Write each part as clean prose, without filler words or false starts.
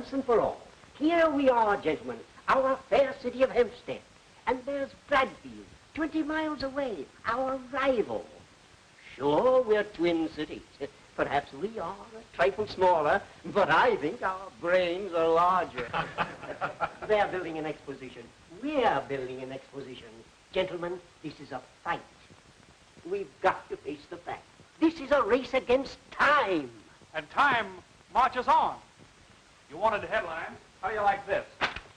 once and for all. Here we are, gentlemen, our fair city of Hempstead. And there's Bradfield, 20 miles away, our rival. Sure, we're twin cities. Perhaps we are a trifle smaller, but I think our brains are larger. They're building an exposition. We're building an exposition. Gentlemen, this is a fight. We've got to face the fact. This is a race against time. And time marches on. You wanted a headline? How do you like this?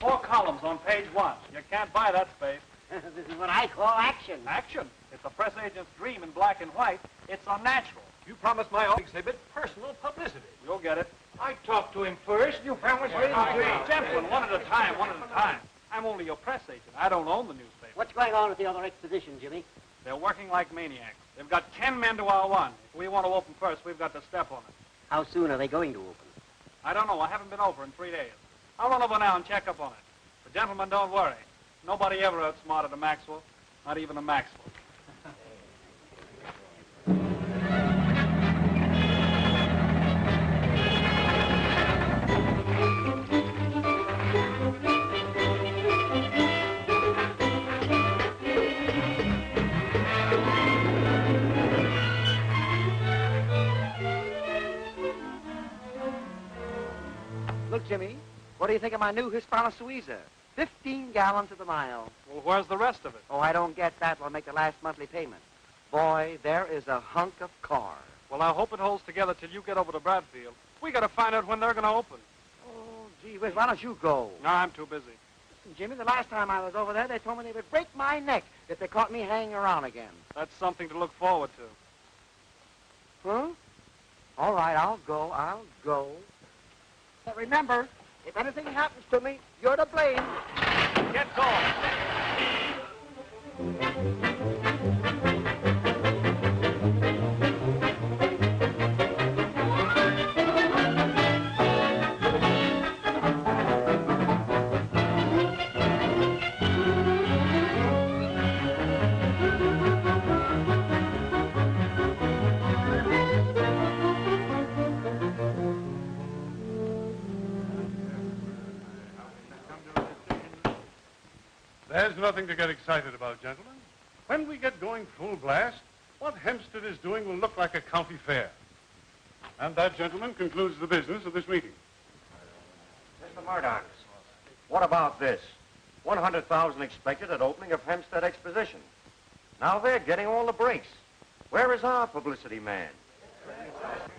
4 columns on page 1. You can't buy that space. This is what I call action. Action? It's a press agent's dream in black and white. It's unnatural. You promised my exhibit personal publicity. You'll get it. I talked to him first. You promised me. Gentlemen, one at a time, one at a time. I'm only your press agent. I don't own the newspaper. What's going on with the other exposition, Jimmy? They're working like maniacs. They've got 10 men to our 1. If we want to open first, we've got to step on it. How soon are they going to open? I don't know. I haven't been over in 3 days. I'll run over now and check up on it. But gentlemen, don't worry. Nobody ever outsmarted a Maxwell, not even a Maxwell. Look, Jimmy, what do you think of my new Hispano Suiza? 15 gallons to the mile. Well, where's the rest of it? Oh, I don't get that. I'll make the last monthly payment. Boy, there is a hunk of car. Well, I hope it holds together till you get over to Bradfield. We got to find out when they're going to open. Oh, gee whiz, why don't you go? No, I'm too busy. Listen, Jimmy, the last time I was over there, they told me they would break my neck if they caught me hanging around again. That's something to look forward to. Huh? All right, I'll go. But remember, if anything happens to me, you're to blame. Get going. There's nothing to get excited about, gentlemen. When we get going full blast, what Hempstead is doing will look like a county fair. And that, gentlemen, concludes the business of this meeting. Mr. Murdock, what about this? 100,000 expected at opening of Hempstead Exposition. Now they're getting all the breaks. Where is our publicity man?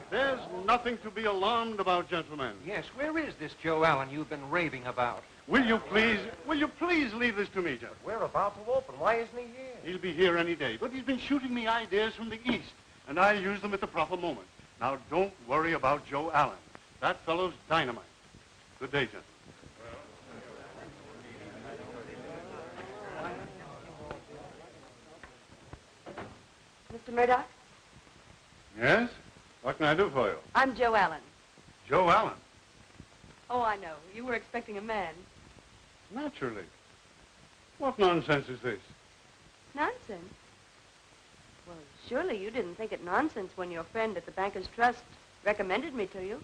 There's nothing to be alarmed about, gentlemen. Yes, where is this Joe Allen you've been raving about? Will you please leave this to me, gentlemen? We're about to open. Why isn't he here? He'll be here any day, but he's been shooting me ideas from the east, and I use them at the proper moment. Now, don't worry about Joe Allen. That fellow's dynamite. Good day, gentlemen. Mr. Murdock? Yes? What can I do for you? I'm Joe Allen. Joe Allen? Oh, I know. You were expecting a man. Naturally. What nonsense is this? Nonsense? Well, surely you didn't think it nonsense when your friend at the Bankers Trust recommended me to you.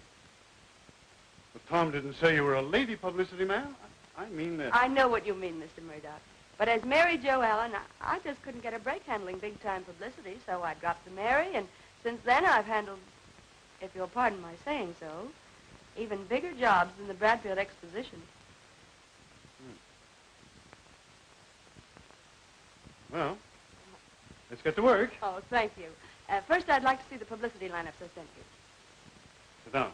But Tom didn't say you were a lady publicity man. I mean that. I know what you mean, Mr. Murdock. But as Mary Jo Allen, I just couldn't get a break handling big-time publicity, so I dropped to Mary, and since then I've handled, if you'll pardon my saying so, even bigger jobs than the Bradfield Exposition. Well, let's get to work. Oh, thank you. First, I'd like to see the publicity lineups I sent you. Sit down.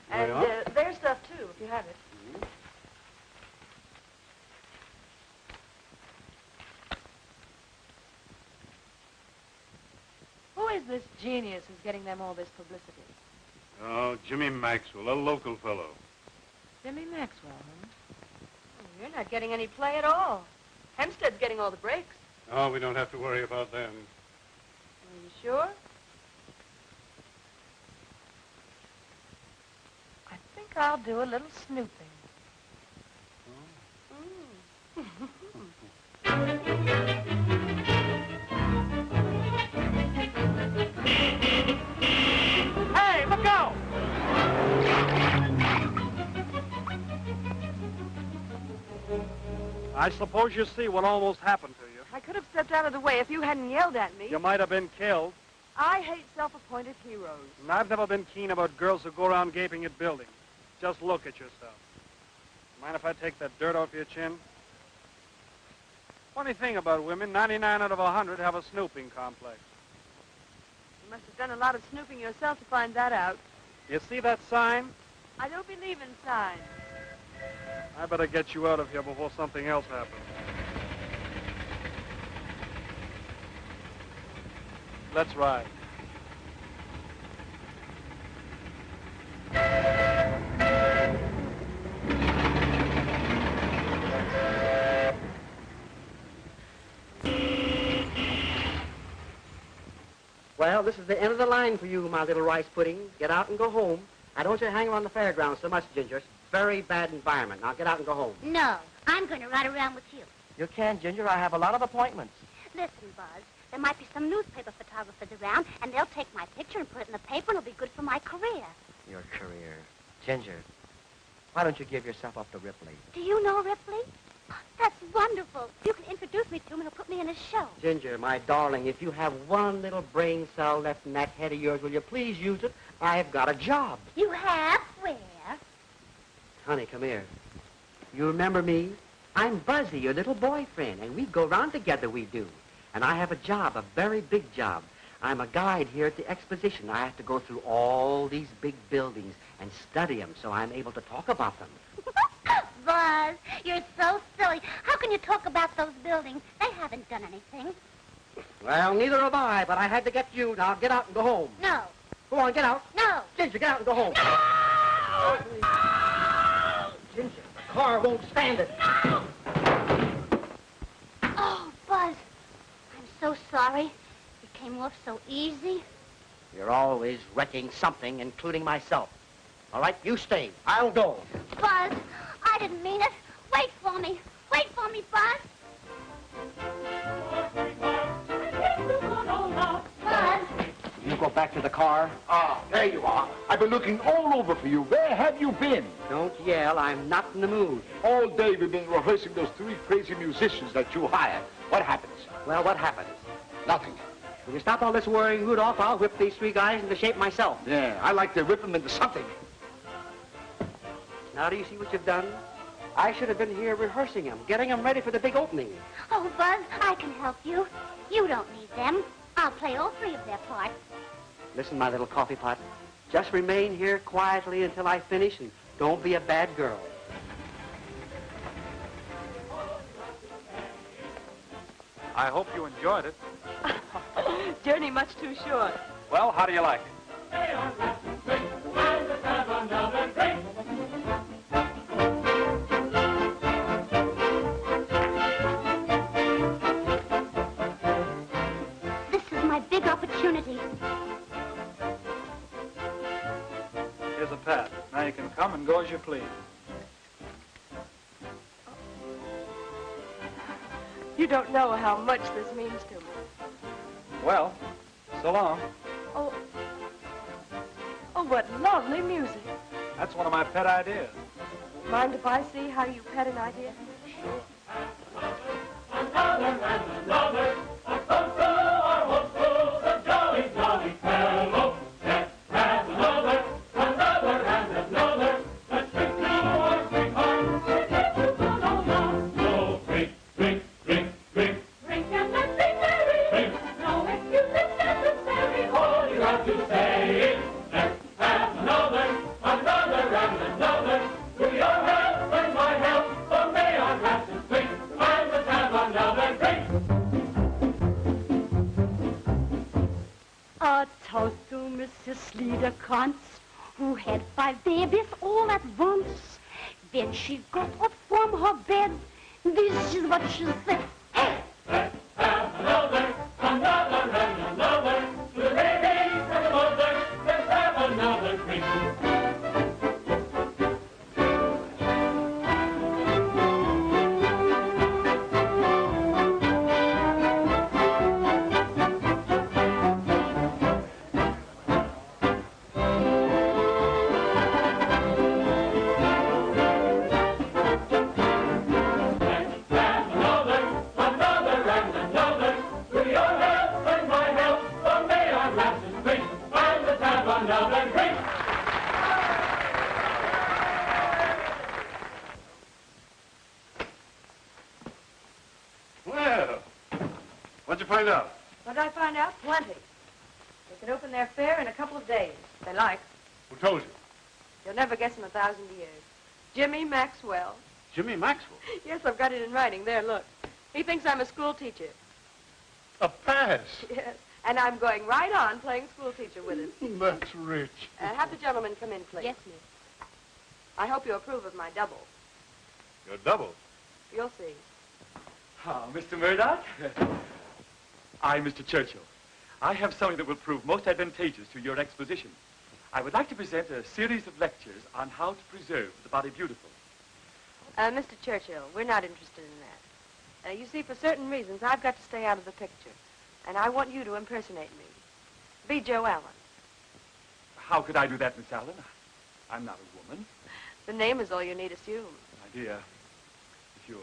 And their stuff, too, if you have it. Mm-hmm. Who is this genius who's getting them all this publicity? Oh, Jimmy Maxwell, a local fellow. Jimmy Maxwell, huh? Oh, you're not getting any play at all. Hempstead's getting all the breaks. Oh, we don't have to worry about them. Are you sure? I think I'll do a little snooping. I suppose you see what almost happened to you. I could have stepped out of the way if you hadn't yelled at me. You might have been killed. I hate self-appointed heroes. And I've never been keen about girls who go around gaping at buildings. Just look at yourself. Mind if I take that dirt off your chin? Funny thing about women, 99 out of 100 have a snooping complex. You must have done a lot of snooping yourself to find that out. You see that sign? I don't believe in signs. I better get you out of here before something else happens. Let's ride. Well, this is the end of the line for you, my little rice pudding. Get out and go home. I don't want you to hang around the fairgrounds so much, Ginger. It's a very bad environment. Now get out and go home. No, I'm going to ride around with you. You can, Ginger. I have a lot of appointments. Listen, Buzz, there might be some newspaper photographers around, and they'll take my picture and put it in the paper, and it'll be good for my career. Your career. Ginger, why don't you give yourself up to Ripley? Do you know Ripley? That's wonderful. You can introduce me to him, and he'll put me in his show. Ginger, my darling, if you have one little brain cell left in that head of yours, will you please use it? I have got a job. You have? Where? Honey, come here. You remember me? I'm Buzzy, your little boyfriend, and we go round together, we do. And I have a job, a very big job. I'm a guide here at the exposition. I have to go through all these big buildings and study them so I'm able to talk about them. Buzz, you're so silly. How can you talk about those buildings? They haven't done anything. Well, neither have I, but I had to get you. Now get out and go home. No. Go on, get out. No. Ginger, get out and go home. No! Ginger, the car won't stand it. No! Oh, Buzz, I'm so sorry. It came off so easy. You're always wrecking something, including myself. All right, you stay. I'll go. Buzz, I didn't mean it. Wait for me. Wait for me, Buzz. Buzz. You go back to the car. Ah, there you are. I've been looking all over for you. Where have you been? Don't yell. I'm not in the mood. All day we've been rehearsing those 3 crazy musicians that you hired. What happens? Well, what happens? Nothing. When you stop all this worrying, Rudolph, I'll whip these 3 guys into shape myself. Yeah, I like to whip them into something. Now, do you see what you've done? I should have been here rehearsing them, getting them ready for the big opening. Oh, Buzz, I can help you. You don't need them. I'll play all 3 of their parts. Listen, my little coffee pot. Just remain here quietly until I finish, and don't be a bad girl. I hope you enjoyed it. Journey much too short. Well, how do you like it? This is my big opportunity. Here's a pat. Now you can come and go as you please. You don't know how much this means to me. Well, so long. Oh, what lovely music. That's one of my pet ideas. Mind if I see how you pet an idea? Sure. who had 5 babies all at once. Then she got up from her bed. This is what she said. Hey! Let's have another, and another. To the babies and the mother, let's have another drink. Let's have What'd you find out? What did I find out? Plenty. They can open their fair in a couple of days, if they like. Who told you? You'll never guess in 1,000 years. Jimmy Maxwell. Jimmy Maxwell. Yes, I've got it in writing. There, look. He thinks I'm a school teacher. A pass. Yes, and I'm going right on playing school teacher with him. That's rich. Have the gentleman come in, please. Yes, miss. I hope you approve of my double. Your double. You'll see. Ah, Mr. Murdock. I'm Mr. Churchill. I have something that will prove most advantageous to your exposition. I would like to present a series of lectures on how to preserve the body beautiful. Mr. Churchill, we're not interested in that. You see, for certain reasons, I've got to stay out of the picture. And I want you to impersonate me. Be Joe Allen. How could I do that, Miss Allen? I'm not a woman. The name is all you need assume. My dear, if you'll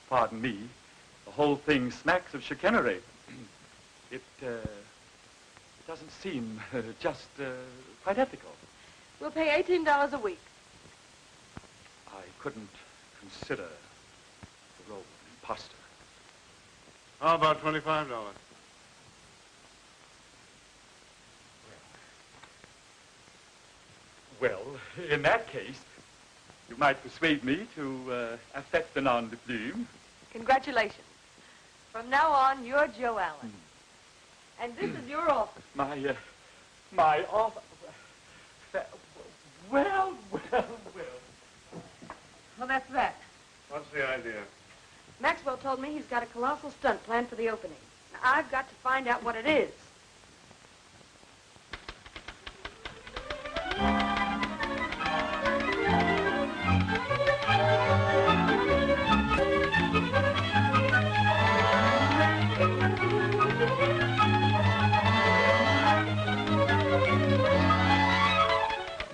pardon me, the whole thing smacks of chicanery. It doesn't seem just quite ethical. We'll pay $18 a week. I couldn't consider the role of an imposter. How about $25? Well, in that case, you might persuade me to accept the nom de plume. Congratulations. From now on, you're Joe Allen. And this is your office. My office. Well. Well, that's that. What's the idea? Maxwell told me he's got a colossal stunt planned for the opening. Now, I've got to find out what it is.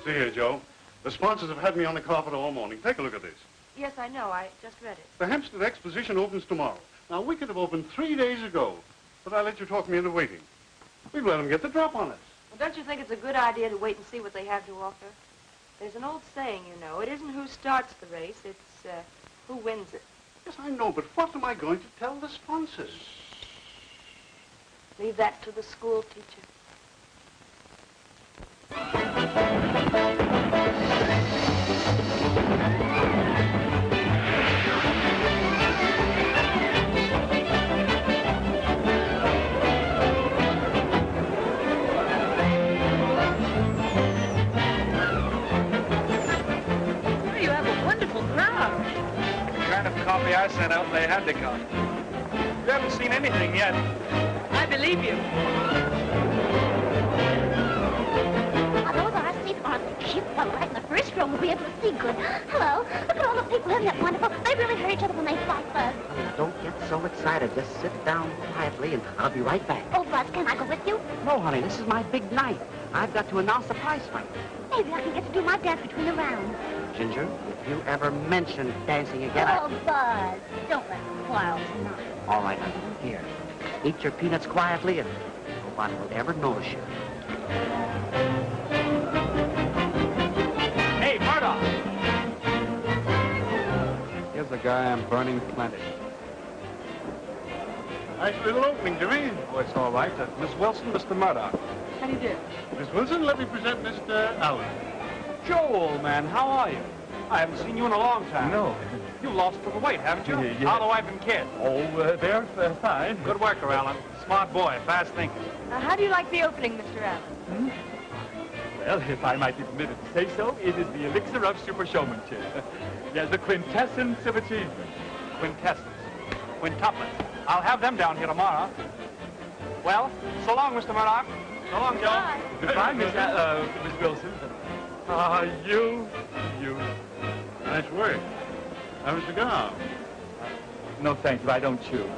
See here, Joe. The sponsors have had me on the carpet all morning. Take a look at this. Yes, I know. I just read it. The Hempstead Exposition opens tomorrow. Now, we could have opened 3 days ago, but I let you talk me into waiting. We've let them get the drop on us. Well, don't you think it's a good idea to wait and see what they have to offer? There's an old saying, you know. It isn't who starts the race, it's who wins it. Yes, I know, but what am I going to tell the sponsors? Leave that to the school teacher. You have a wonderful crowd. The kind of coffee I sent out, they had to come. You haven't seen anything yet. I believe you. Those are our seats on the ship. Well, right in the first row, we'll be able to see good. Hello. Look at all the people. Isn't that wonderful? They really hurt each other when they fought, Buzz. Don't get so excited. Just sit down quietly, and I'll be right back. Oh, Buzz, can I go with you? No, honey, this is my big night. I've got to announce the prize fight. Maybe I can get to do my dance between the rounds. Ginger, if you ever mention dancing again, Oh, Buzz, don't let me quarrel tonight. All right, honey, here. Eat your peanuts quietly, and nobody will ever notice you. Hey, Murdock! Here's a guy I'm burning plenty. Nice little opening, Jimmy. Oh, it's all right. Miss Wilson, Mr. Murdock. How do you do? Miss Wilson, let me present Mr. Allen. Joe, old man, how are you? I haven't seen you in a long time. No. You lost a little weight, haven't you? Yeah. How the wife and kid? Oh, they're fine. Good worker, Alan. Smart boy, fast thinking. Now, how do you like the opening, Mr. Allen? Well, if I might be permitted to say so, it is the elixir of super showmanship. Yes, the quintessence of achievement. Quintessence. Quintuplets. I'll have them down here tomorrow. Well, so long, Mr. Murdock. So long, Joe. Bye. Goodbye, Miss Wilson. You. Nice work. Have a cigar. No, thank you. I don't chew.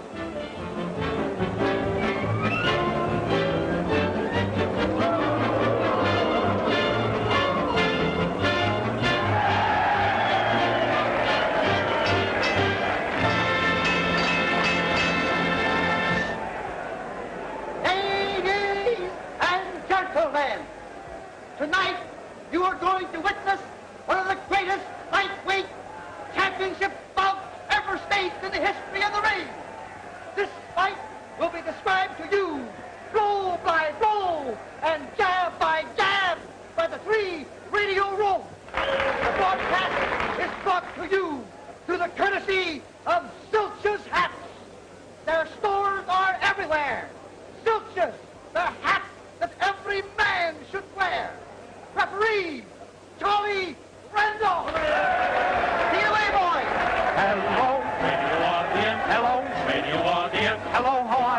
Ladies and gentlemen, tonight you are going to witness one of the greatest lightweight championship bouts ever staged in the history of the ring. This fight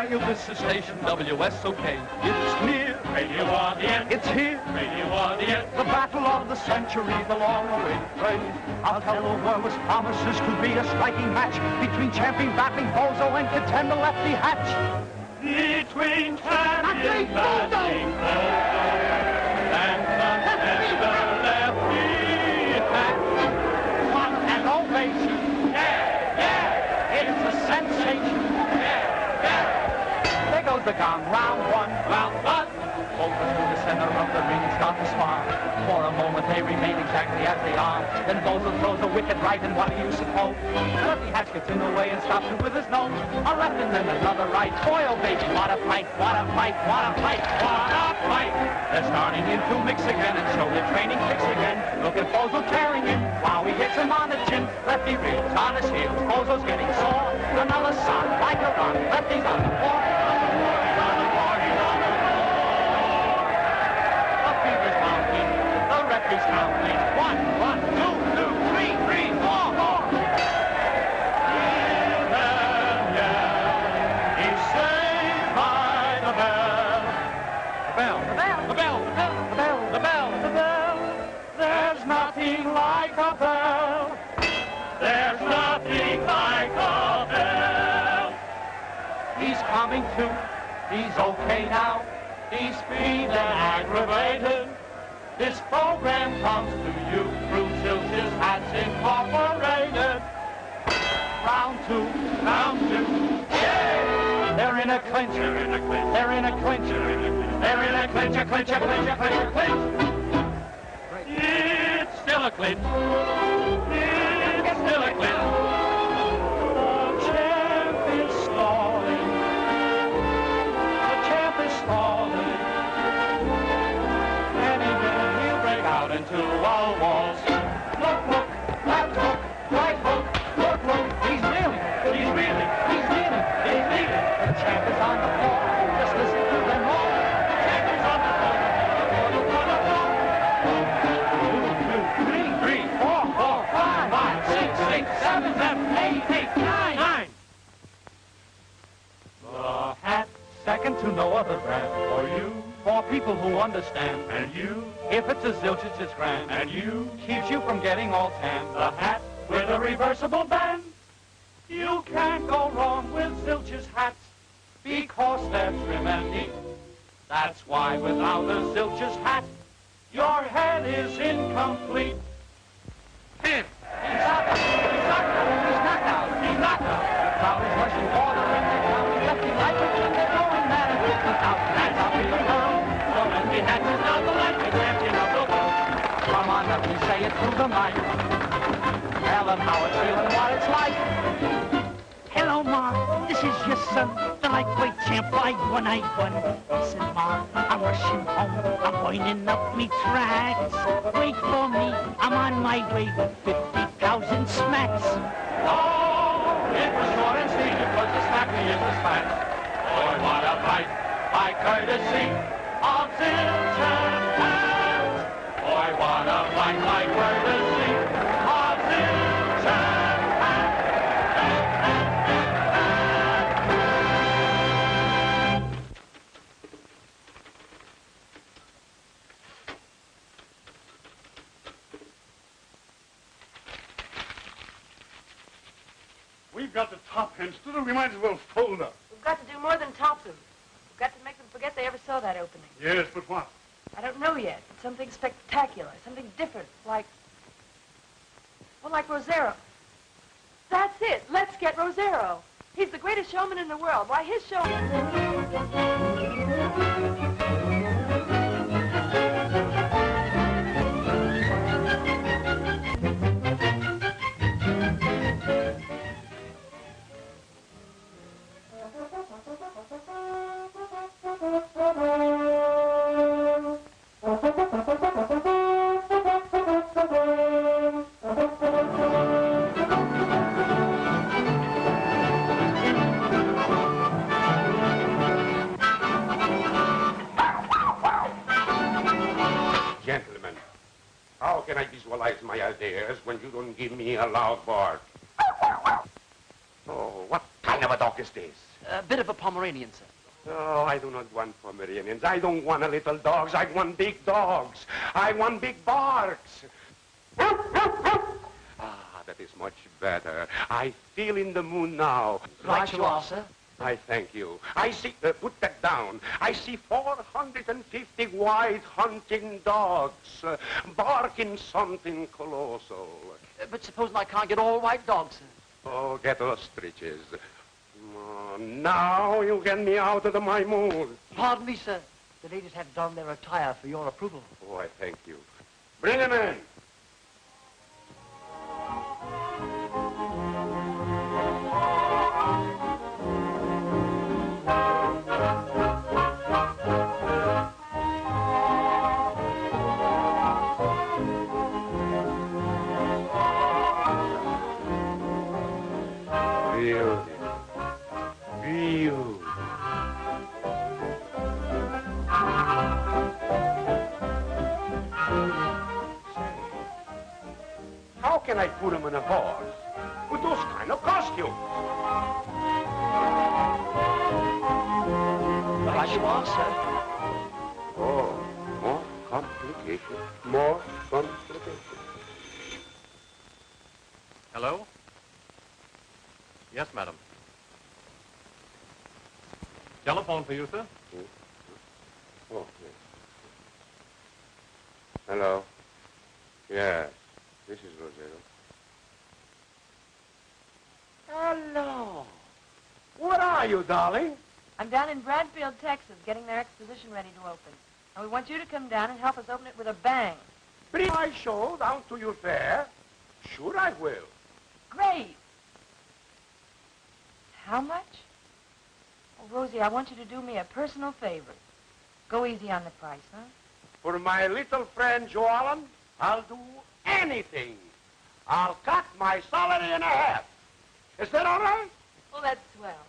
dial, this is station WSOK. It's near, Radio audience. it's here. Radio audience. The battle of the century, the long-awaited fray. I'll tell the world this promises to be a striking match between champion battling Bozo and contender Lefty Hatch. Between champion battling Bozo and contender Lefty Hatch. One and ovation. It's a sensation. There goes the gong. Round one. Over to the center of the ring start to spar. For a moment they remain exactly as they are. Then Bozo throws a wicked right, and what do you suppose? Lefty Hatch gets in the way and stops him with his nose. A left and then another right. Boy, oh baby, what a fight, what a fight, what a fight, what a fight. They're starting in to mix again and show their training kicks again. Look at Bozo tearing in while he hits him on the chin. Lefty reels on his heels. Bozo's getting sore. Another sock like a rock. Lefty's on the floor. He's counting. 1, 2, 3, 4. He's saved by the bell. The bell. There's nothing like a bell. There's nothing like a bell. He's coming to. He's okay now. He's feeling aggravated. This program comes to you through Silch's Hats Incorporated. Round two. Yay! They're in a clinch. They're in a clinch. It's still a clinch. The champ is stalling. Out into all walls. Look, left hook, right hook. Look, he's reeling. The champ is on the floor. Just listen to them all. The champ is on the floor. 2, 3, 4, 5, 6, 7, 8, 9. The hat, second to no other brand. For you, for people who understand. And you, if it's a zilch, it's just grand. And you, keeps you from getting all tan. The hat with a reversible band. You can't go wrong with Zilch's hats because they're trim and neat. That's why without a Zilch's hat, your head is incomplete. He's knocked out. The crowd is rushing water in their county. Lefty like it when they're going mad. Look out, that's how we learn. So Lefty Hatch is now the Lefty champion of the world. Come on, Lefty, say it through the mic. Tell them how it's feeling, what it's like. Hello, Ma. This is your son, the lightweight champ. I won. Listen, Ma, I'm rushing home. I'm winding up me tracks. Wait for me. I'm on my way with 50,000 smacks. Oh, it was short and sweet. It was the smacky in the smacks. Boy, what a fight. By courtesy of Zilch's hats. Boy, what a fight. By courtesy of Zilch's hats. We've got to top Hempstead, or we might as well fold up. We've got to do more than top them. We've got to make them forget they ever saw that opening. Yes, but what? I don't know yet. But something spectacular, something different, like Rosero. That's it. Let's get Rosero. He's the greatest showman in the world. Why, his show... Gentlemen, how can I visualize my ideas when you don't give me a loud bark? Oh, what kind of of a dog is this? A bit of a Pomeranian, sir. Oh, I do not want Pomeranians. I don't want a little dogs. I want big dogs. I want big barks. Ah, that is much better. I feel in the mood now. Right you are, sir. I thank you. I see, put that down. I see 450 white hunting dogs barking something colossal. But supposing I can't get all white dogs, sir? Oh, get ostriches. Oh, now you get me out of my mood. Pardon me, sir. The ladies have donned their attire for your approval. Oh, I thank you. Bring him in. How can I put him in a horse with those kind of costumes? Right you are, sir. Oh, more complication. More complication. Hello? Yes, madam. Telephone for you, sir. Oh, yes. Hello. Yes, this is Rosero. Hello. What are you, darling? I'm down in Bradfield, Texas, getting their exposition ready to open. And we want you to come down and help us open it with a bang. Bring my show down to your fair. Sure I will. Great. How much? Oh, Rosie, I want you to do me a personal favor. Go easy on the price, huh? For my little friend Joe Allen, I'll do anything. I'll cut my salary in half. Is that all right? Oh, that's swell.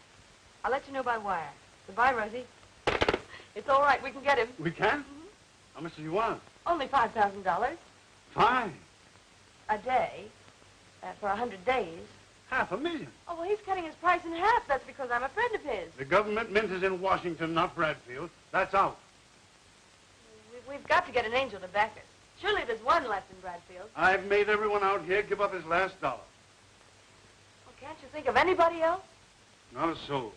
I'll let you know by wire. Goodbye, Rosie. It's all right. We can get him. We can? How much do you want? Only $5,000 Fine. a day for 100 days. $500,000. Oh, well, he's cutting his price in half. That's because I'm a friend of his. The government mint is in Washington, not Bradfield. That's out. We've got to get an angel to back us. Surely there's one left in Bradfield. I've made everyone out here give up his last dollar. Well, can't you think of anybody else? Not a soul.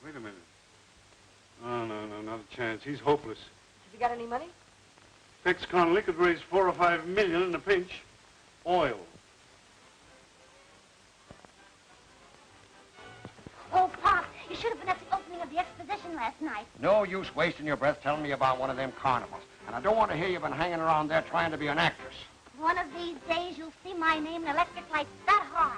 Wait a minute. Oh, no, not a chance. He's hopeless. Have you got any money? Tex Connolly could raise $4 or $5 million in a pinch. Oil. Oh, Pop, you should have been at the opening of the exposition last night. No use wasting your breath telling me about one of them carnivals. And I don't want to hear you've been hanging around there trying to be an actress. One of these days, you'll see my name in electric lights that high.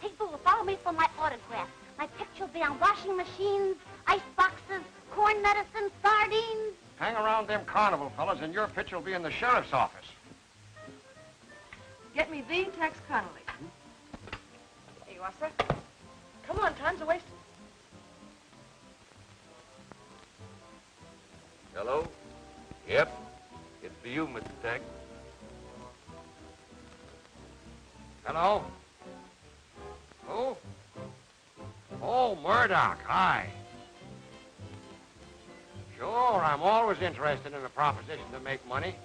People will follow me for my autograph. My picture will be on washing machines, ice boxes, corn medicine, sardines. Hang around them carnival fellas and your picture will be in the sheriff's office. Get me the Tex Connolly. Here you are, sir. Come on, time's a wasting. Hello? Yep. It's for you, Mr. Tex. Hello? Who? Oh, Murdock. Hi. Sure, I'm always interested in a proposition to make money.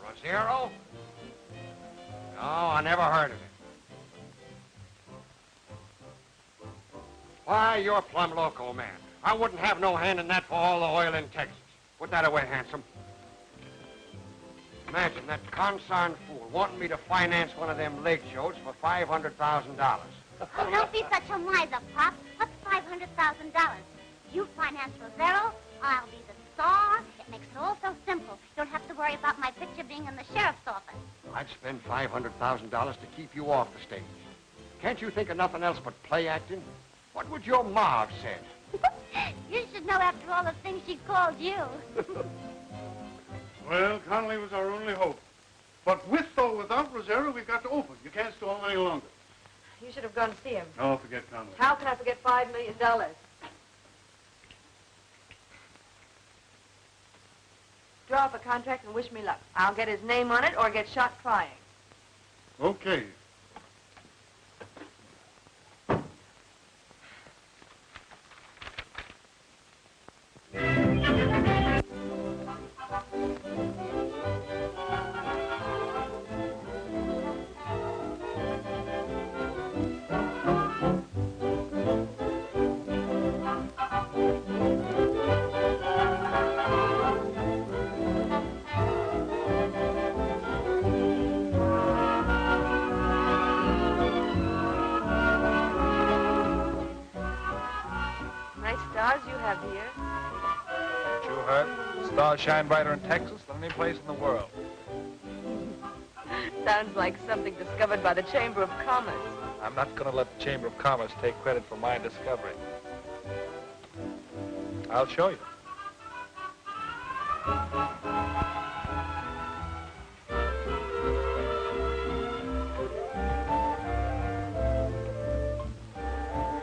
Rosero? No, I never heard of it. Why, you're plumb loco, man. I wouldn't have no hand in that for all the oil in Texas. Put that away, handsome. Imagine that concerned fool wanting me to finance one of them leg shows for $500,000. Oh, don't be such a miser, Pop. What's $500,000? You finance Rosero, I'll be the star. It makes it all so simple. You don't have to worry about my picture being in the sheriff's office. I'd spend $500,000 to keep you off the stage. Can't you think of nothing else but play acting? What would your ma have said? You should know after all the things she called you. Well, Connolly was our only hope. But with or without Rosero, we've got to open. You can't stall any longer. You should have gone to see him. Oh, forget Connolly. How can I forget $5 million? Draw up a contract and wish me luck. I'll get his name on it or get shot trying. Okay. stars you have here. Haven't you heard? The stars shine brighter in Texas than any place in the world. Sounds like something discovered by the Chamber of Commerce. I'm not going to let the Chamber of Commerce take credit for my discovery. I'll show you.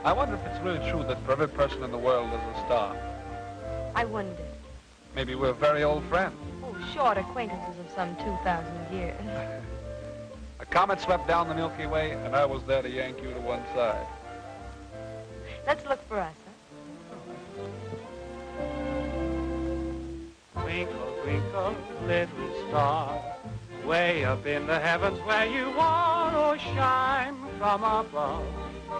I wonder if it's really true that for every person in the world there's a star. I wonder. Maybe we're very old friends. Oh, short acquaintances of some 2,000 years. A comet swept down the Milky Way, and I was there to yank you to one side. Let's look for us, huh? Twinkle, twinkle, little star, way up in the heavens where you are, oh, shine from above.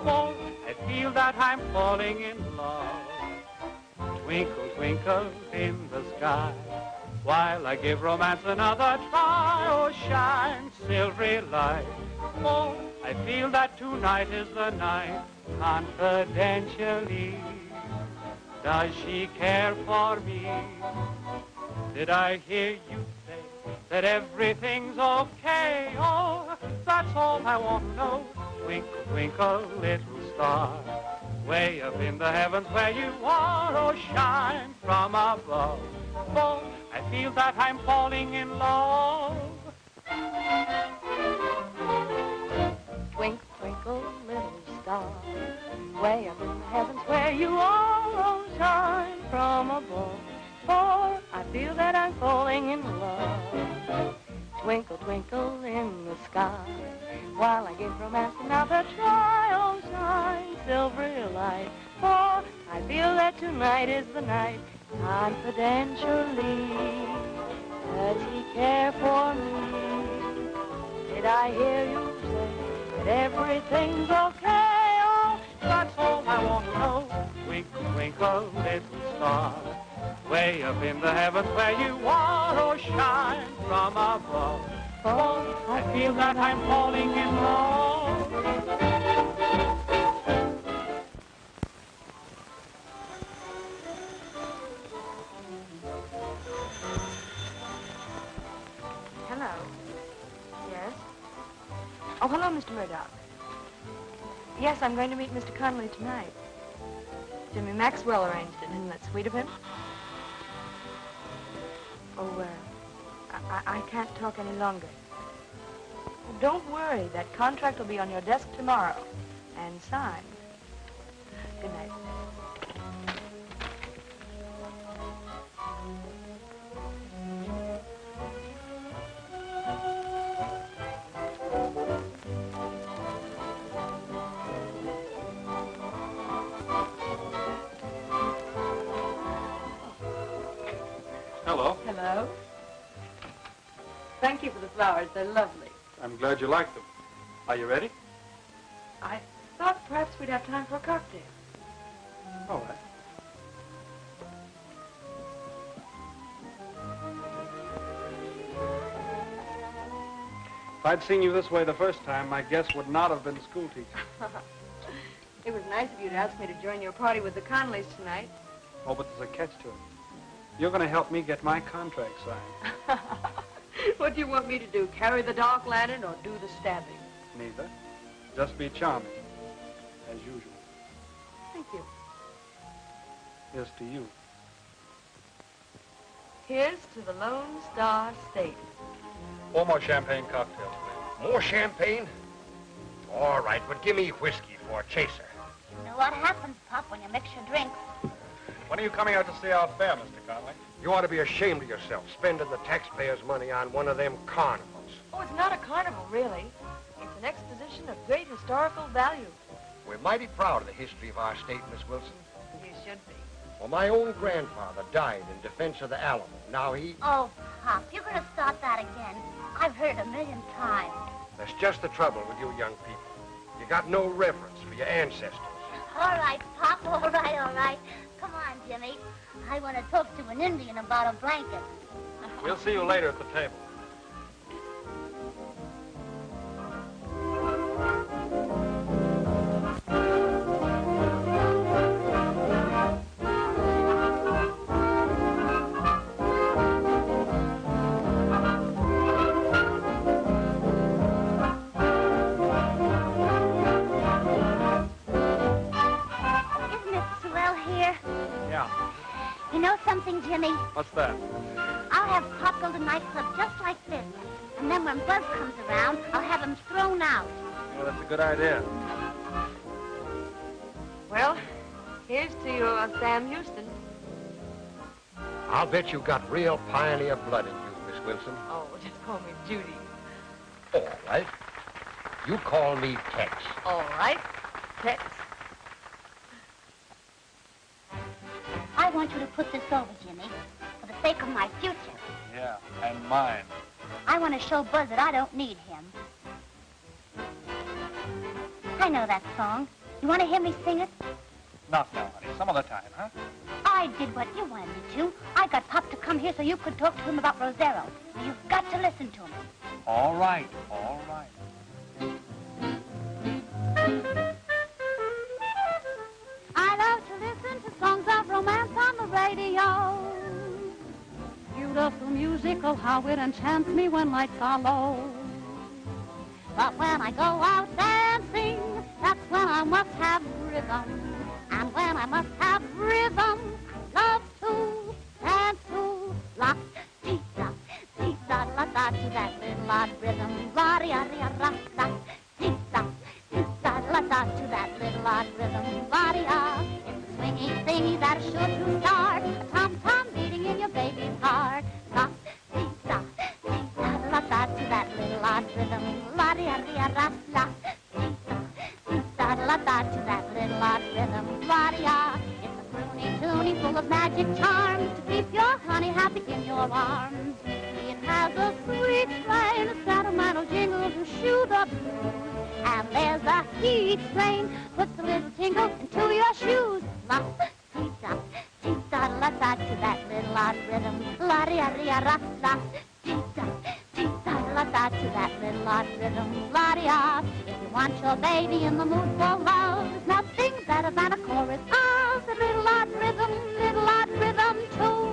Won't I feel that I'm falling in love? Twinkle, twinkle in the sky, while I give romance another try, oh, shine, silvery light. Won't I feel that tonight is the night, confidentially? Does she care for me? Did I hear you say that everything's okay? Oh, that's all I want to know. Twinkle, twinkle, little star, way up in the heavens where you are, oh, shine from above. Oh, I feel that I'm falling in love. Twinkle, twinkle, little star, way up in the heavens where you are, oh, shine from above. For I feel that I'm falling in love. Twinkle, twinkle in the sky, while I give romance another try, oh, shine, silvery light. For I feel that tonight is the night, confidentially. Does he care for me? Did I hear you say that everything's okay? Oh, that's all I want to know. Twinkle, twinkle, little star, way up in the heavens where you are, oh, shine from above. Oh, I feel that I'm falling in love. Hello. Yes? Oh, hello, Mr. Murdock. Yes, I'm going to meet Mr. Connolly tonight. Jimmy Maxwell arranged it. Isn't that sweet of him? Oh, I can't talk any longer. Oh, don't worry. That contract will be on your desk tomorrow and signed. Good night. Hello. Hello. Thank you for the flowers. They're lovely. I'm glad you like them. Are you ready? I thought perhaps we'd have time for a cocktail. All right. If I'd seen you this way the first time, my guess would not have been schoolteacher. It was nice of you to ask me to join your party with the Connollys tonight. Oh, but there's a catch to it. You're going to help me get my contract signed. What do you want me to do, carry the dark lantern or do the stabbing? Neither. Just be charming, as usual. Thank you. Here's to you. Here's to the Lone Star State. 4 more champagne cocktails, please. More champagne? All right, but give me whiskey for a chaser. You know what happens, Pop, when you mix your drinks. When are you coming out to see our fair, Mr. Connolly? You ought to be ashamed of yourself, spending the taxpayers' money on one of them carnivals. Oh, it's not a carnival, really. It's an exposition of great historical value. We're mighty proud of the history of our state, Miss Wilson. You should be. Well, my own grandfather died in defense of the Alamo. Now he... Oh, Pop, you're going to start that again. I've heard it 1,000,000 times. That's just the trouble with you young people. You got no reverence for your ancestors. All right, Pop, all right. Come on, Jimmy. I want to talk to an Indian about a blanket. We'll see you later at the table. something, Jimmy? What's that? I'll have Pop build a nightclub just like this. And then when Buzz comes around, I'll have him thrown out. Well, that's a good idea. Well, here's to you, Sam Houston. I'll bet you got real pioneer blood in you, Miss Wilson. Oh, just call me Judy. All right. You call me Tex. All right, Tex. I want you to put this over, Jimmy, for the sake of my future. Yeah, and mine. I want to show Buzz that I don't need him. I know that song. You want to hear me sing it? Not now, honey. Some other time, huh? I did what you wanted me to. I got Pop to come here so you could talk to him about Rosero. Now, you've got to listen to him. All right, all right. I love to listen to songs of romance on the radio. Beautiful musical, how it enchants me when lights are low. But when I go out dancing, that's when I must have rhythm. And when I must have rhythm, I love to dance to la dee da la da to that little odd rhythm. La ria ria ra la dee da la da to that little odd rhythm. La ria. It's a swingy thingy that's sure to start a tom tom beating in your baby's heart. La dee da la da to that little odd rhythm. La ria ria ra la dee da la da to that little odd rhythm. La ria. It's a croony toonie full of magic charms to keep your honey happy in your arms. It has a sweet strain, a sentimental jingle to shoo the blues. And there's a heat train, puts a little tingle into your shoes. La dee da la da to that little odd rhythm. La ria ria ra la dee da la da to that little odd rhythm. La ria. If you want your baby in the mood for love, there's nothing better than a chorus of the little odd rhythm too.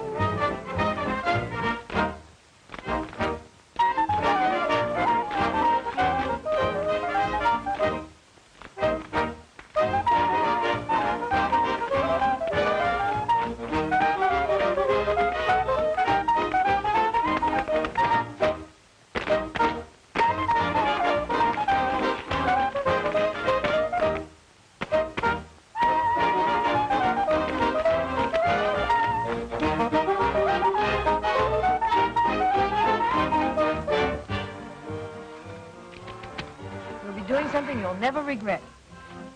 Something you'll never regret.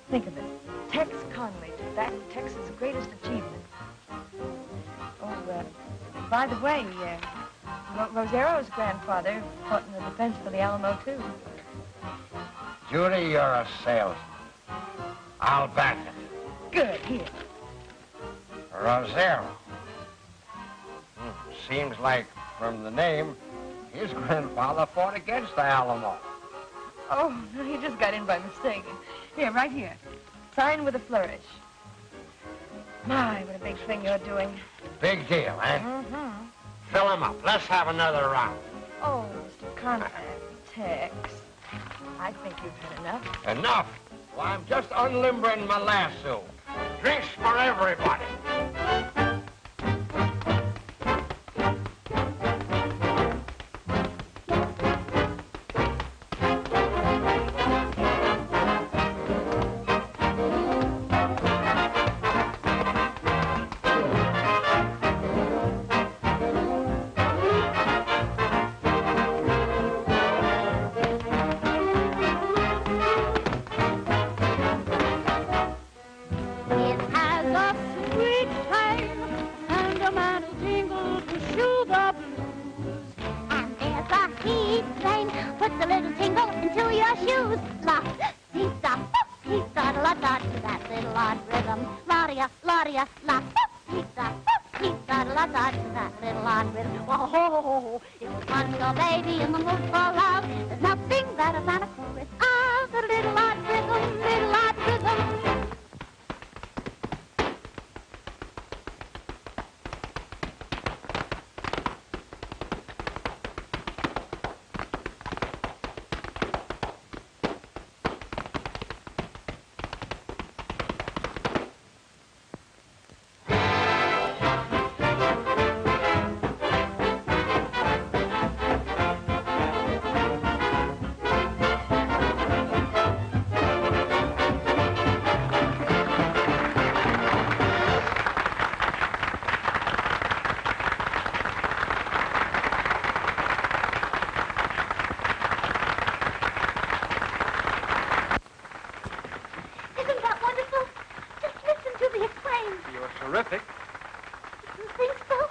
Think of it. Tex Connolly took back Tex's greatest achievement. Oh, by the way, Rosero's grandfather fought in the defense for the Alamo, too. Judy, you're a salesman. I'll back it. Good. Here. Rosero. Seems like, from the name, his grandfather fought against the Alamo. Oh, no, he just got in by mistake. Here, right here. Sign with a flourish. My, what a big thing you're doing. Big deal, eh? Mm-hmm. Fill him up. Let's have another round. Oh, Mr. Connolly, Tex, I think you've had enough. Enough? Well, I'm just unlimbering my lasso. Drinks for everybody. Terrific. You think so?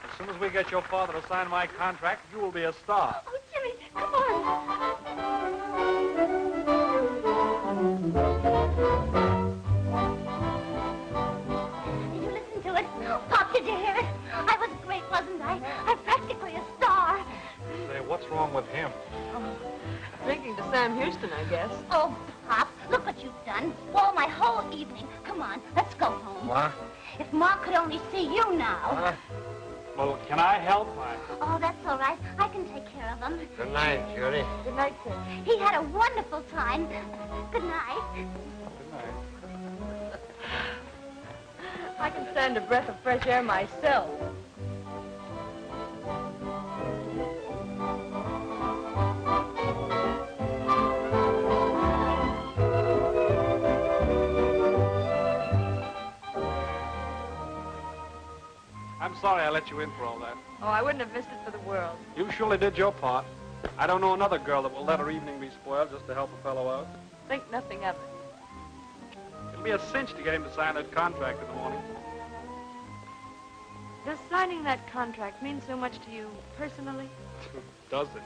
As soon as we get your father to sign my contract, you will be a star. Oh, Jimmy, come on. Did you listen to it? Pop, did you hear it? I was great, wasn't I? I'm practically a star. Say, what's wrong with him? Drinking to Sam Houston, I guess. Oh, Pop, look what you've done. Spoil my whole evening. Come on, let's go home. What? If Ma could only see you now. Well, can I help? Oh, that's all right. I can take care of him. Good night, Judy. Good night, sir. He had a wonderful time. Good night. Good night. I can stand a breath of fresh air myself. I'm sorry I let you in for all that. Oh, I wouldn't have missed it for the world. You surely did your part. I don't know another girl that will let her evening be spoiled just to help a fellow out. Think nothing of it. It'll be a cinch to get him to sign that contract in the morning. Does signing that contract mean so much to you personally? Does it?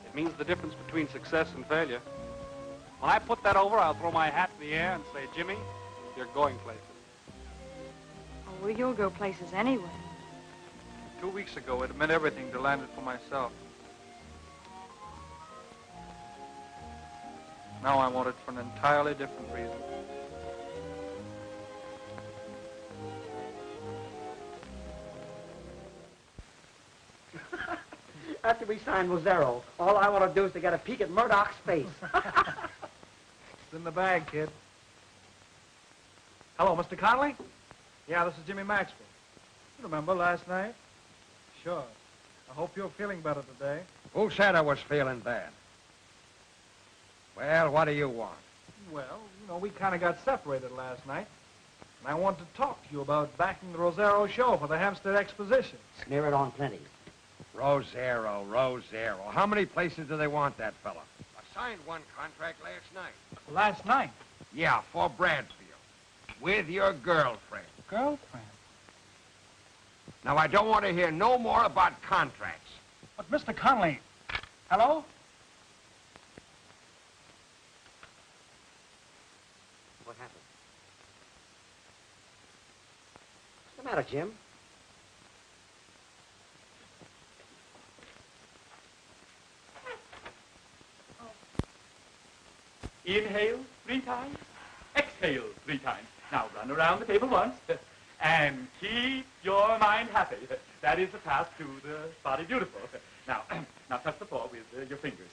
It means the difference between success and failure. When I put that over, I'll throw my hat in the air and say, Jimmy, you're going places. Oh, well, you'll go places anyway. 2 weeks ago, it meant everything to land it for myself. Now I want it for an entirely different reason. After we sign Rosero, all I want to do is to get a peek at Murdock's face. It's in the bag, kid. Hello, Mr. Connolly? Yeah, this is Jimmy Maxwell. You remember last night? Sure. I hope you're feeling better today. Who said I was feeling bad? Well, what do you want? Well, you know, we kind of got separated last night. And I want to talk to you about backing the Rosero show for the Hempstead exposition. Smear it on plenty. Rosero. How many places do they want that fella? I signed one contract last night. Last night? Yeah, for Bradfield. With your girlfriend. Girlfriend? Now, I don't want to hear no more about contracts. But, Mr. Connolly, hello? What happened? What's the matter, Jim? Inhale 3 times, exhale 3 times. Now run around the table once, and keep your mind happy. That is the path to the body beautiful. Now, now touch the floor with your fingers.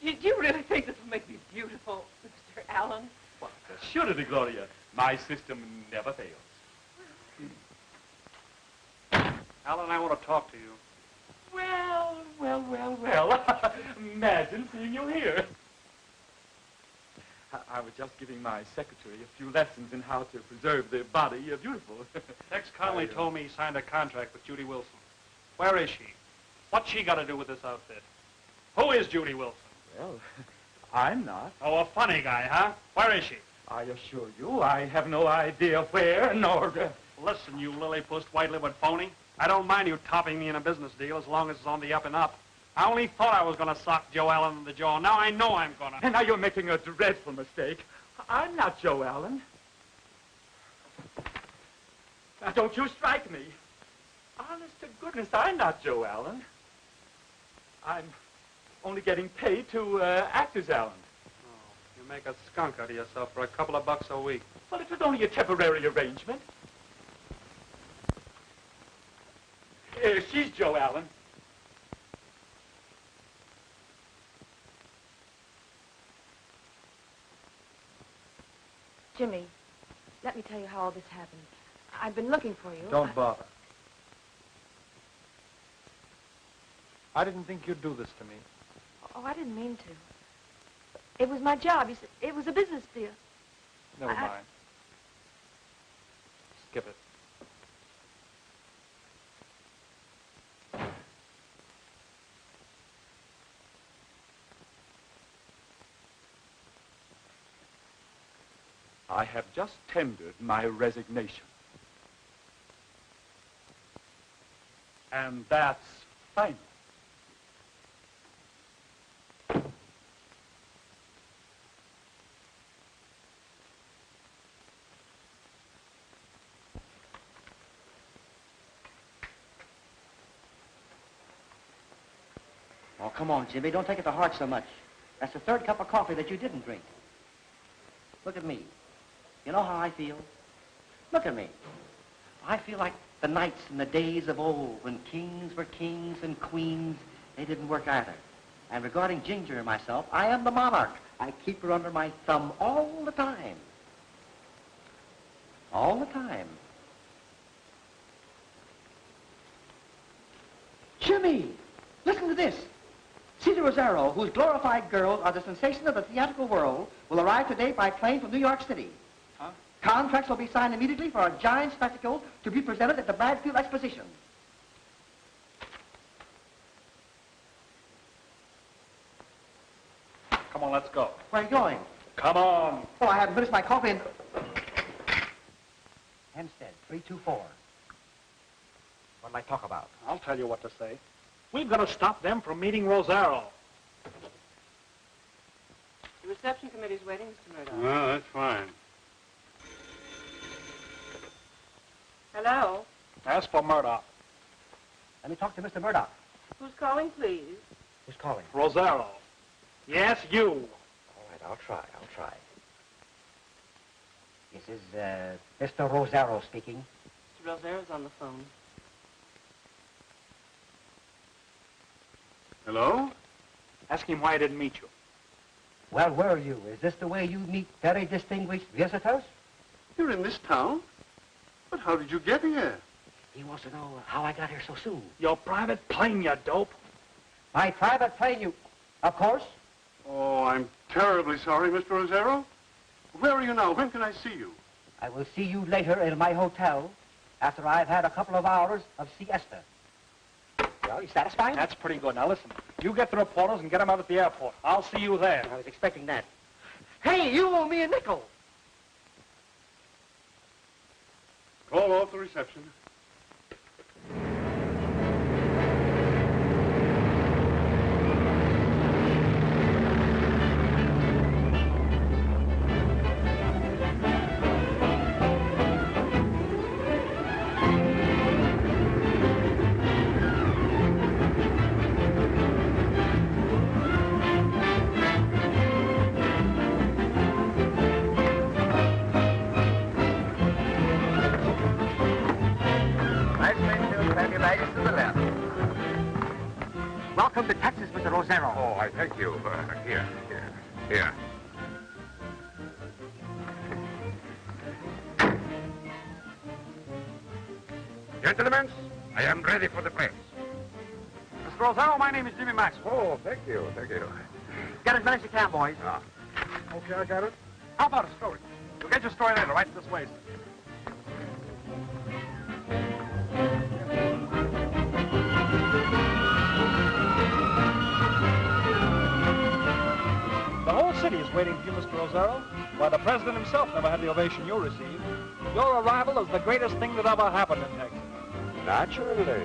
You really think this will make me beautiful, Mr. Allen? Well, assuredly, Gloria. My system never fails. Alan, I want to talk to you. Well. Imagine seeing you here. I was just giving my secretary a few lessons in how to preserve the body beautiful. Tex Connolly told me he signed a contract with Judy Wilson. Where is she? What's she got to do with this outfit? Who is Judy Wilson? Well, I'm not. Oh, a funny guy, huh? Where is she? I assure you, I have no idea where, nor... Listen, you lily-pussed, white-livered phony. I don't mind you topping me in a business deal as long as it's on the up and up. I only thought I was going to sock Joe Allen in the jaw. Now I know I'm going to. And now you're making a dreadful mistake. I'm not Joe Allen. Now, don't you strike me. Honest to goodness, I'm not Joe Allen. I'm only getting paid to act as Allen. Oh, you make a skunk out of yourself for a couple of bucks a week. Well, it was only a temporary arrangement. She's Joe Allen. Jimmy, let me tell you how all this happened. I've been looking for you. Don't bother. I didn't think you'd do this to me. Oh, I didn't mean to. It was my job. You said it was a business deal. Never mind. Skip it. I have just tendered my resignation. And that's final. Oh, come on, Jimmy. Don't take it to heart so much. That's the third cup of coffee that you didn't drink. Look at me. You know how I feel? Look at me. I feel like the nights in the days of old when kings were kings and queens. They didn't work either. And regarding Ginger and myself, I am the monarch. I keep her under my thumb all the time. All the time. Jimmy, listen to this. Caesar Rosero, whose glorified girls are the sensation of the theatrical world, will arrive today by plane from New York City. Huh? Contracts will be signed immediately for a giant spectacle to be presented at the Bradfield Exposition. Come on, let's go. Where are you going? Come on. Oh, I haven't finished my coffee and... Hempstead, 324. What'll I talk about? I'll tell you what to say. We've got to stop them from meeting Rosero. The reception committee's waiting, Mr. Murdock. Well, that's fine. Hello? Ask for Murdock. Let me talk to Mr. Murdock. Who's calling, please? Who's calling? Rosero. Yes, you. All right, I'll try. This is, Mr. Rosero speaking. Mr. Rosero's on the phone. Hello? Ask him why I didn't meet you. Well, where are you? Is this the way you meet very distinguished visitors? You're in this town? But how did you get here? He wants to know how I got here so soon. Your private plane, you dope. My private plane, you... Of course. Oh, I'm terribly sorry, Mr. Rosero. Where are you now? When can I see you? I will see you later in my hotel after I've had a couple of hours of siesta. Well, you satisfied? That's pretty good. Now, listen. You get the reporters and get them out at the airport. I'll see you there. I was expecting that. Hey, you owe me a nickel. Call off the reception. Welcome to Texas, Mr. Rosero. Oh, I thank you. Here. Gentlemen, I am ready for the press. Mr. Rosero, my name is Jimmy Maxwell. Oh, thank you. Get as many as you can, boys. Okay, I got it. How about a story? You'll get your story later, right this way. The whole city is waiting for you, Mr. Rosero. Why, the president himself never had the ovation you received. Your arrival is the greatest thing that ever happened in Texas. Naturally.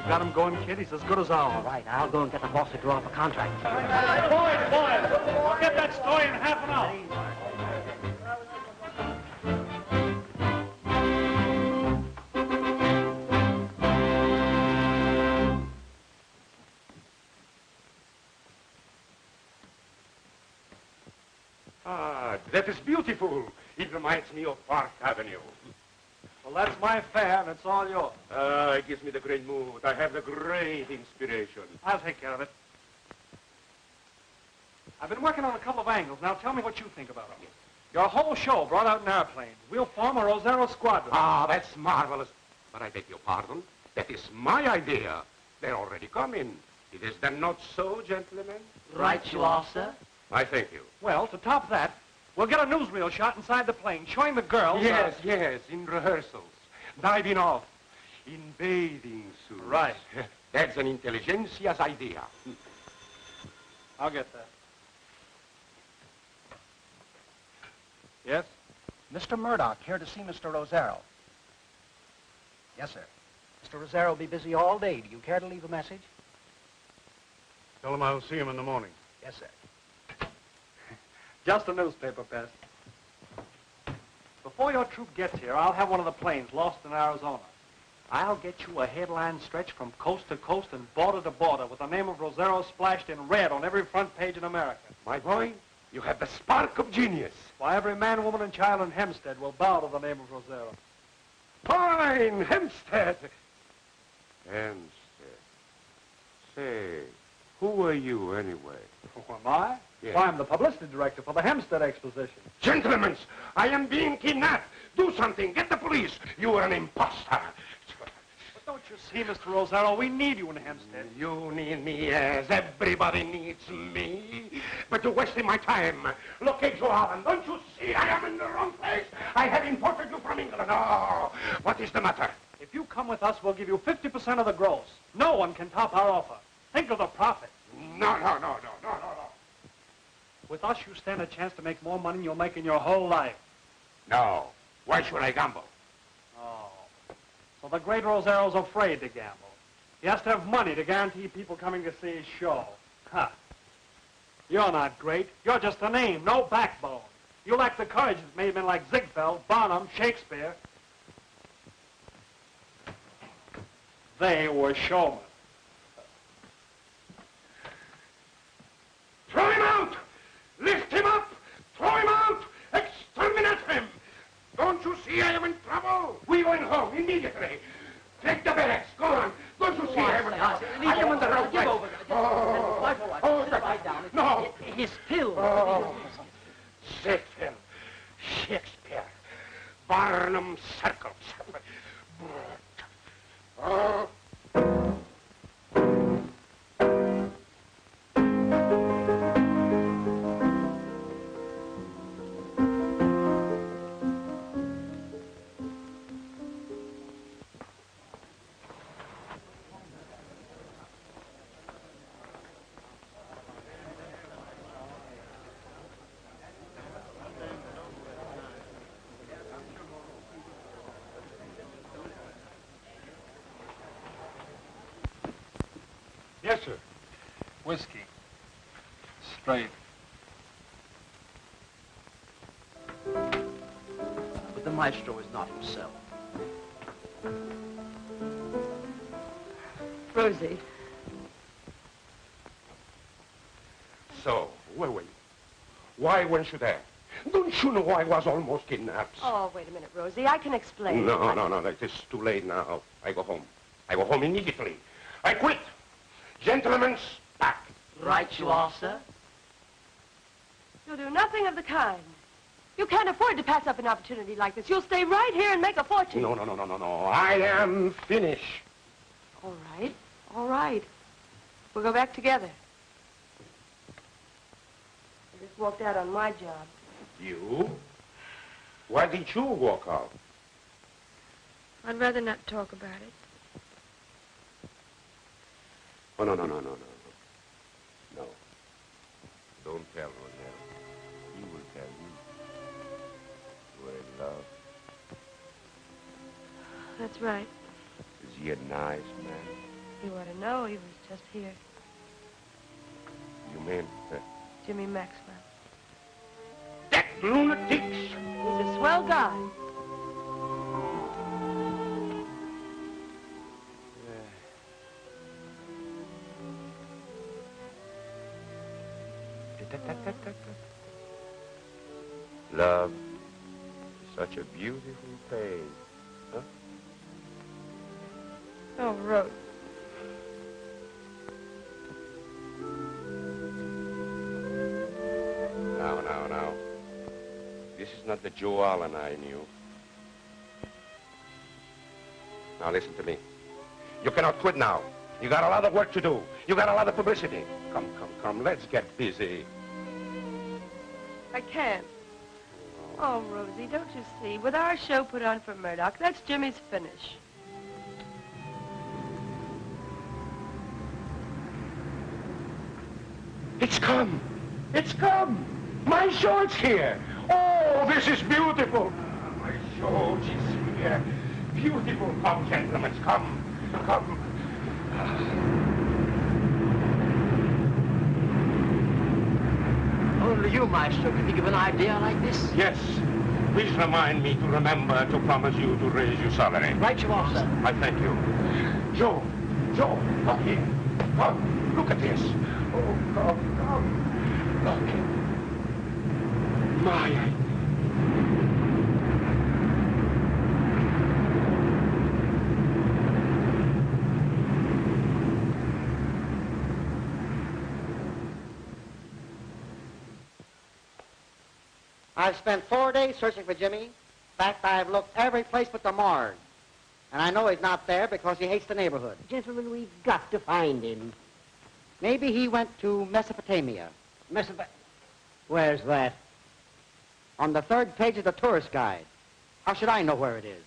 Got him going, kid. He's as good as ours. All right, I'll go and get the boss to draw up a contract. Boys, get that story in half an hour. Ah, that is beautiful. It reminds me of Park Avenue. Well, that's my fare, and it's all yours. It gives me the great mood. I have the great inspiration. I'll take care of it. I've been working on a couple of angles. Now tell me what you think about them. Your whole show brought out in airplanes. We'll form a Rosero squadron. Ah, that's marvelous. But I beg your pardon. That is my idea. They're already coming. It is then not so, gentlemen? Right you are, sir. I thank you. Well, to top that, We'll get a newsreel shot inside the plane, showing the girls... Yes, yes, in rehearsals. Diving off. In bathing suits. Right. That's an intelligentsia's idea. I'll get that. Yes? Mr. Murdock, here to see Mr. Rosero. Yes, sir. Mr. Rosero will be busy all day. Do you care to leave a message? Tell him I'll see him in the morning. Yes, sir. Just a newspaper, Pest. Before your troop gets here, I'll have one of the planes lost in Arizona. I'll get you a headline stretch from coast to coast and border to border with the name of Rosero splashed in red on every front page in America. My boy, you have the spark of genius. Why, every man, woman, and child in Hempstead will bow to the name of Rosero. Fine, Hempstead. Hempstead. Say, who are you anyway? Who am I? Yes. Why, I'm the publicity director for the Hempstead exposition. Gentlemen, I am being kidnapped. Do something. Get the police. You are an imposter. But don't you see, Mr. Rosero, we need you in Hempstead. You need me, yes. Everybody needs me. But you're wasting my time. Look at you, Helen. Don't you see I am in the wrong place? I have imported you from England. Oh, what is the matter? If you come with us, we'll give you 50% of the gross. No one can top our offer. Think of the profit. No. With us, you stand a chance to make more money than you'll make in your whole life. No. Why should I gamble? Oh. So the great Rosero's afraid to gamble. He has to have money to guarantee people coming to see his show. Huh. You're not great. You're just a name, no backbone. You lack the courage that made men like Ziegfeld, Barnum, Shakespeare. They were showmen. Throw him out! Lift him up! Throw him out! Exterminate him! Don't you see I am in trouble? We're going home immediately. Take the barracks. Go on. Don't you see I am in trouble? I am in the wrong place. No. His pill. Oh. Ziegfeld, Shakespeare, Barnum circles. Oh. Yes, sir. Whiskey. Straight. But the maestro is not himself. Rosie. So, where were you? Why weren't you there? Don't you know I was almost kidnapped? Oh, wait a minute, Rosie. I can explain. No. It is too late now. I go home. I go home immediately. I quit. Gentlemen's back. Right you are, sir. You'll do nothing of the kind. You can't afford to pass up an opportunity like this. You'll stay right here and make a fortune. No. I am finished. All right. We'll go back together. I just walked out on my job. You? Why did you walk out? I'd rather not talk about it. Oh, no. No. Don't tell Rosero. He will tell you. You are in love. That's right. Is he a nice man? You ought to know he was just here. You mean? Jimmy Maxwell. That lunatic! He's a swell guy. Love is such a beautiful thing, huh? Oh, Rose. Now. This is not the Joe Allen I knew. Now listen to me. You cannot quit now. You got a lot of work to do. You got a lot of publicity. Come. Let's get busy. I can't. Oh, Rosie, don't you see? With our show put on for Murdock, that's Jimmy's finish. It's come. It's come. My show is here. Oh, this is beautiful. My show is here. Beautiful. Come, gentlemen, come. Come. Only you, Maestro, can think of an idea like this? Yes. Please remind me to remember to promise you to raise your salary. Right you are, sir. I thank you. Joe, come here. Come, look at this. Oh, come. Look. My. I've spent 4 days searching for Jimmy. In fact, I've looked every place but the morgue. And I know he's not there because he hates the neighborhood. Gentlemen, we've got to find him. Maybe he went to Mesopotamia. Where's that? On the 3rd page of the tourist guide. How should I know where it is?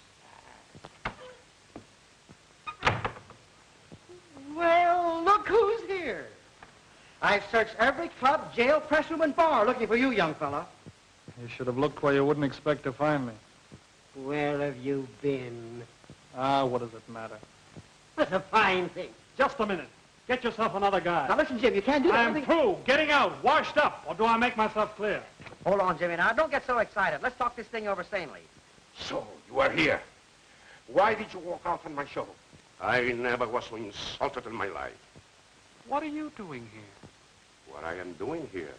Well, look who's here. I've searched every club, jail, press room, and bar looking for you, young fella. You should have looked where you wouldn't expect to find me. Where have you been? What does it matter? That's a fine thing. Just a minute. Get yourself another guy. Now listen, Jim, you can't do that. I'm through. Getting out. Washed up. Or do I make myself clear? Hold on, Jimmy. Now, don't get so excited. Let's talk this thing over sanely. So, you are here. Why did you walk out on my show? I never was so insulted in my life. What are you doing here? What I am doing here?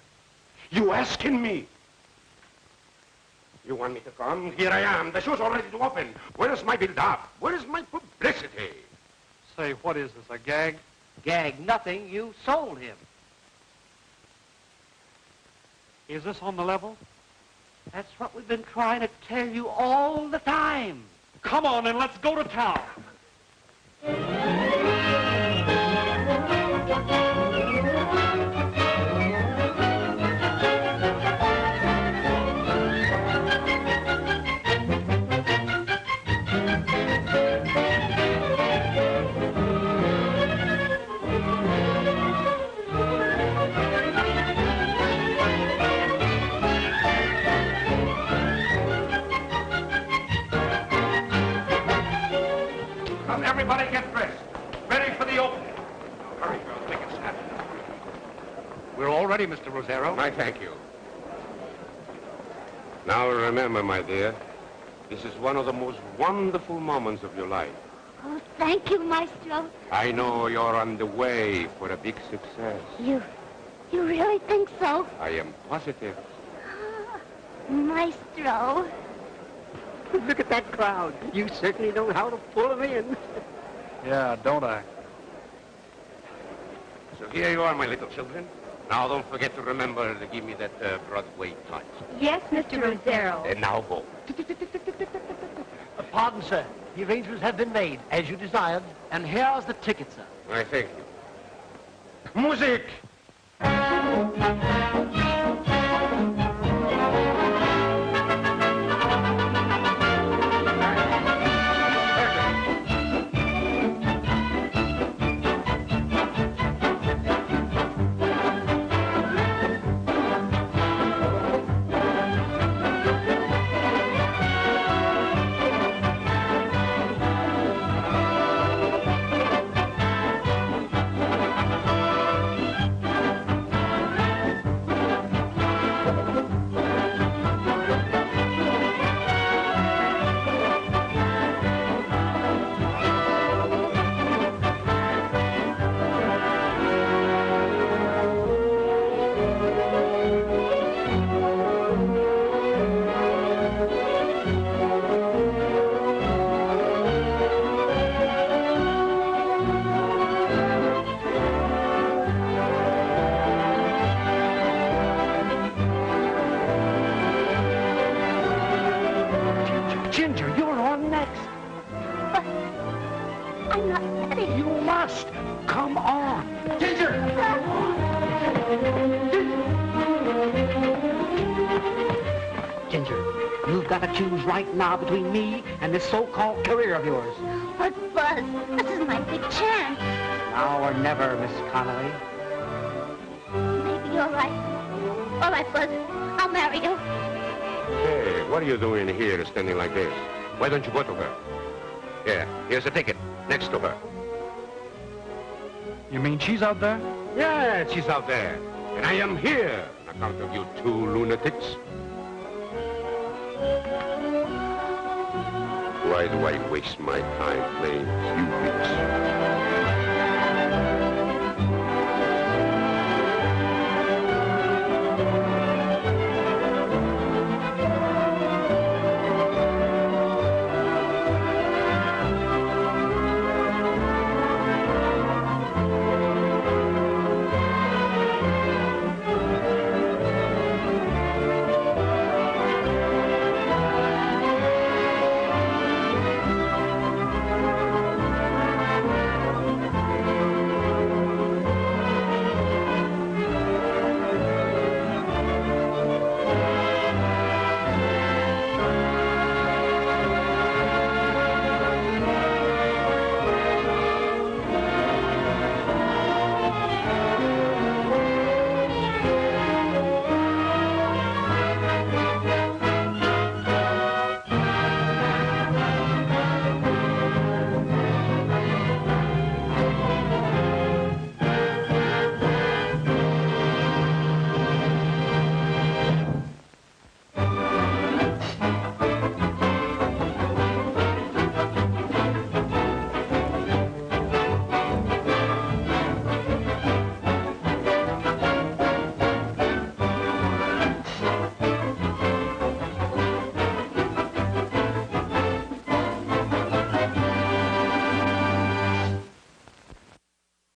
You asking me? You want me to come? Here I am. The show's all ready to open. Where is my build-up? Where is my publicity? Say, what is this, a gag? Gag nothing. You sold him. Is this on the level? That's what we've been trying to tell you all the time. Come on, and let's go to town. Everybody get dressed. Ready for the opening. Hurry, girls, make it snap. We're all ready, Mr. Rosero. I thank you. Now remember, my dear, this is one of the most wonderful moments of your life. Oh, thank you, Maestro. I know you're on the way for a big success. You really think so? I am positive. Maestro. Look at that crowd. You certainly know how to pull them in. Yeah, don't I? So here you are, my little children. Now don't forget to remember to give me that Broadway touch. Yes, Mr. Rosero. And now go. Pardon, sir. The arrangements have been made, as you desired, and here's the ticket, sir. I thank you. Music! Ginger, you're on next. But I'm not ready. You must. Come on. Ginger! Ginger, got to choose right now between me and this so-called career of yours. But, Buzz, this is my big chance. Now or never, Miss Connolly. Maybe you're right. All right, Buzz, I'll marry you. Hey, what are you doing here standing like this? Why don't you go to her? Here, here's a ticket, next to her. You mean she's out there? Yeah, she's out there. And I am here on account of you two lunatics. Why do I waste my time playing Cupid?